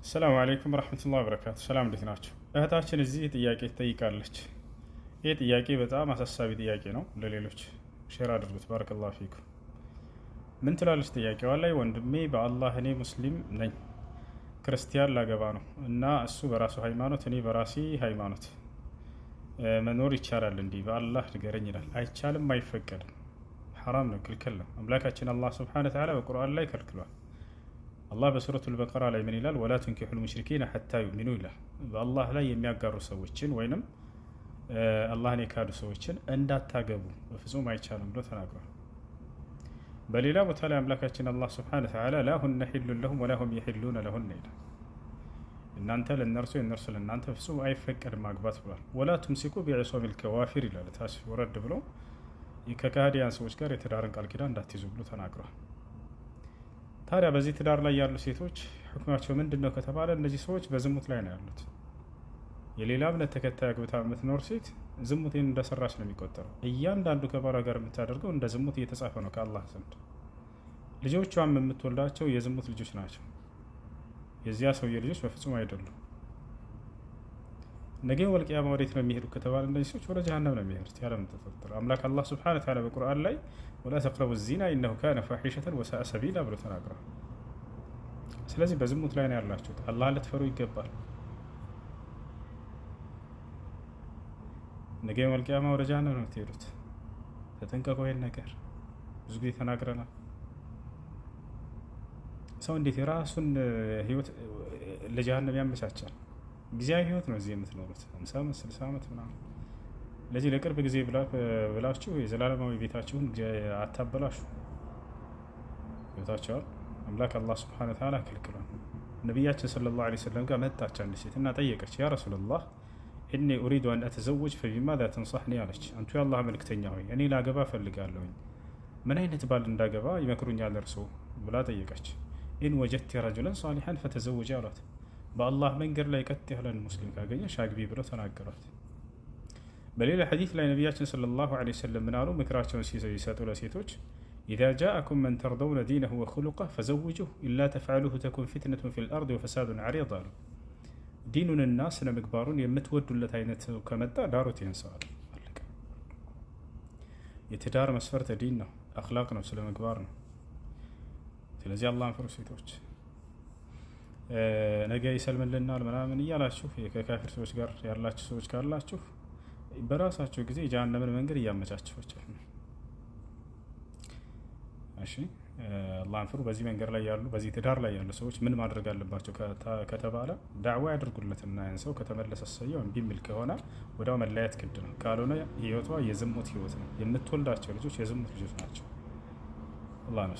ሰላም አለይኩም ወረሕመቱላሂ ወበረካቱ። ሰላም እንዴት ናቸው? እህታችን እዚህ ጥያቄ ትጠይቃለች። ይህ ጥያቄ በጣም አሳሳቢ ጥያቄ ነው። ለሌሎች ሼር አድርጉት። ባረከላሁ ፊኩም። ምን ትላለች ጥያቄዋ ላይ? ወንድሜ በአላህ እኔ ሙስሊም ነኝ፣ ክርስቲያን ላገባ ነው እና እሱ በራሱ ሃይማኖት እኔ በራሴ ሃይማኖት መኖር ይቻላል እንዲህ በአላህ ንገረኝ ይላል። አይቻልም፣ አይፈቀድም፣ ሐራም ነው፣ ክልክል ነው። አምላካችን አላህ ሱብሓነሁ ወተዓላ በቁርአን ላይ ከልክሏል። አላህ በሱረቱል በቀራ ላይ ምን ይላል? ወላ ቱንኪሑል ሙሽሪኪነ ሐታ ዩእሚኑ ይላል። በአላህ ላይ የሚያጋሩ ሰዎችን ወይንም አላህን የካዱ ሰዎችን እንዳታገቡ በፍጹም አይቻልም ብሎ ተናግሯል። በሌላ ቦታ ላይ አምላካችን አላህ ሱብሓነሁ ወተዓላ ላ ሁነ ሒሉን ለሁም ወላ ሁም የሒሉነ ለሁነ ይላል። እናንተ ለእነርሱ የእነርሱ ለእናንተ ፍጹም አይፈቀድም ማግባት ብሏል። ወላ ቱምሲኩ ቢዒሶሚል ከዋፊር ይላል። ታች ወረድ ብሎ ከካህዲያን ሰዎች ጋር የትዳርን ቃል ኪዳን እንዳትይዙ ብሎ ተናግሯል። ታዲያ በዚህ ትዳር ላይ ያሉ ሴቶች ሕክማቸው ምንድን ነው ከተባለ እነዚህ ሰዎች በዝሙት ላይ ነው ያሉት። የሌላ እምነት ተከታይ አግብታ የምትኖር ሴት ዝሙትን እንደሰራች ነው የሚቆጠረው። እያንዳንዱ ከባሏ ጋር የምታደርገው እንደ ዝሙት እየተጻፈ ነው ከአላህ ዘንድ። ልጆቿም የምትወልዳቸው የዝሙት ልጆች ናቸው። የዚያ ሰውዬ ልጆች በፍጹም አይደሉም። ነገ ወልቂያማ ወዴት ነው የሚሄዱ ከተባለ እነዚህ ሰዎች ወደ ጀሃነም ነው የሚሄዱት ያለምን ተፈጥሮ። አምላክ አላህ ሱብሓነሁ ወተዓላ በቁርአን ላይ ወላ ተቅረቡ ዚና ኢነሁ ካነ ፋሒሸተን ወሳአ ሰቢላ ብሎ ተናግሯል። ስለዚህ በዝሙት ላይ ነው ያላችሁት። አላህን ልትፈሩ ይገባል። ነገ ወልቂያማ ወደ ጀሃነም ነው የምትሄዱት። ተጠንቀቁ። ይሄን ነገር ብዙ ጊዜ ተናግረናል። ሰው እንዴት የራሱን ህይወት ለጀሃነም ያመቻቻል? ጊዜያዊ ህይወት ነው እዚህ የምትኖሩት 50 ዓመት 60 ዓመት ምናምን። ለዚህ ለቅርብ ጊዜ ብላችሁ የዘላለማዊ ቤታችሁን አታበላሹ። ህይወታቸዋል አምላክ አላህ ሱብሓነሁ ወተዓላ ከልክሏል። ነቢያችን ሰለላሁ ዐለይሂ ወሰለም ጋር መጣች አንድ ሴት እና ጠየቀች፣ ያ ረሱለላህ ኢኒ ኡሪዱ አን አተዘወጅ ፈቢማዛ ተንሰሕኒ አለች። አንቱ የአላህ መልክተኛ ሆይ እኔ ላገባ ፈልጋለሁኝ፣ ምን አይነት ባል እንዳገባ ይመክሩኛል እርሶ ብላ ጠየቀች። ኢን ወጀድቲ ረጁለን ሷሊሐን ፈተዘወጂ አሏት። በአላህ መንገድ ላይ ቀጥ ያለን ሙስሊም ካገኘሽ አግቢ ብለው ተናገሯት። በሌላ ሐዲስ ላይ ነቢያችን ሰለላሁ ዐለይሂ ወሰለም ምን አሉ? ምክራቸውን ሲሰጡ ለሴቶች ኢዛ ጃአኩም መን ተርደውነ ዲነሁ ወኹሉቀሁ ፈዘውጁሁ ኢላ ተፍዐሉሁ ተኩን ፊትነቱን ፊል አርድ ወፈሳዱን ዐሪድ አሉ። ዲኑንና ስነ ምግባሩን የምትወዱለት አይነት ከመጣ ዳሩት ይህን ሰው አለ። አለቀ። የትዳር መስፈርት ዲን ነው፣ አኽላቅ ነው፣ ስለ ምግባር ነው። ስለዚህ አላህን ፍሩ ሴቶች። ነገ ይሰልምልናል ምናምን እያላችሁ ከካፊር ሰዎች ጋር ያላችሁ ሰዎች ካላችሁ በራሳችሁ ጊዜ የጀሃነምን መንገድ እያመቻችኋቸው ነው። እሺ አላህን ፍሩ። በዚህ መንገድ ላይ ያሉ በዚህ ትዳር ላይ ያሉ ሰዎች ምን ማድረግ አለባቸው ከተባለ ዳዕዋ ያድርጉለትና ያን ሰው ከተመለሰ ሰየው እምቢ የሚል ከሆነ ወዲያው መለያየት ግድ ነው። ካልሆነ ህይወቷ የዝሙት ህይወት ነው። የምትወልዳቸው ልጆች የዝሙት ልጆች ናቸው። አላህ ነው።